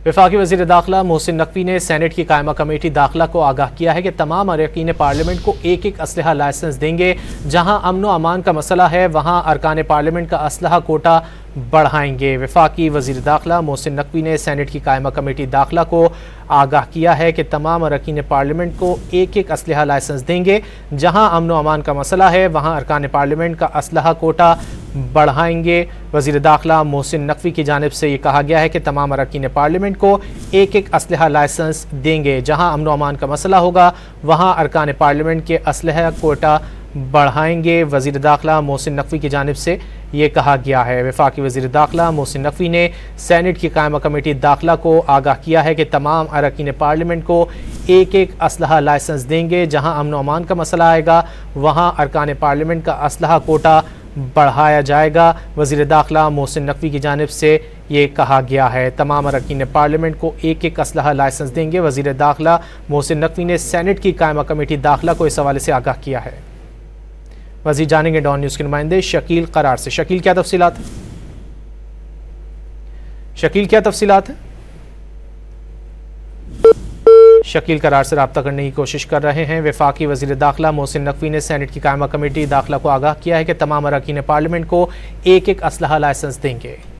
वफाकी वज़ीर दाखिला मोहसिन नकवी ने सेनेट की कायमा कमेटी दाखिला को आगाह किया है कि तमाम अरकान पार्लियामेंट को एक एक असलहा लाइसेंस देंगे। जहां अमन व अमान का मसला है वहां अरकान पार्लियामेंट का असलहा कोटा बढ़ाएंगे। वफाकी वज़ीर दाखिला मोहसिन नकवी ने सेनेट की कायमा कमेटी दाखिला को आगाह किया है कि तमाम अरकान पार्लियामेंट को एक एक असलहा लाइसेंस देंगे। जहां अमन व अमान का मसला है वहां अरकान पार्लियामेंट का असलहा कोटा बढ़ाएंगे। वज़ीर दाखिला मोहसिन नकवी की जानिब से ये कहा गया है कि तमाम अरकान पार्लियामेंट को एक एक असलहा लाइसेंस देंगे। जहां अमन व अमान का मसला होगा वहां अरकान पार्लियामेंट के असलहा कोटा बढ़ाएंगे। वज़ीर दाखिला मोहसिन नकवी की जानिब से ये कहा गया है। वफाकी वज़ीर दाखिला मोहसिन नकवी ने सेनेट की कायमा कमेटी दाखिला को आगाह किया है कि तमाम अरकान पार्लियामेंट को एक एक असलहा लाइसेंस देंगे। जहां अमन व अमान का मसला आएगा वहां अरकान पार्लियामेंट का असलहा कोटा बढ़ाया जाएगा। वज़ीर दाखिला मोहसिन नकवी की जानिब से ये कहा गया है तमाम अरकान पार्लियामेंट को एक एक असलहा लाइसेंस देंगे। वज़ीर दाखिला मोहसिन नकवी ने सेनेट की कायमा कमेटी दाखिला को इस हवाले से आगाह किया है। मज़ीद जानेंगे डॉन न्यूज़ के नुमाइंदे शकील करार से। शकील, क्या तफसीलात है? शकील, क्या तफसीलात है? शकील करार से रब्ता करने की कोशिश कर रहे हैं। वफाकी वज़ीर दाखिला मोहसिन नकवी ने सेनेट की कायमा कमेटी दाखिला को आगाह किया है कि तमाम अरकान पार्लियामेंट को एक एक असलहा लाइसेंस देंगे।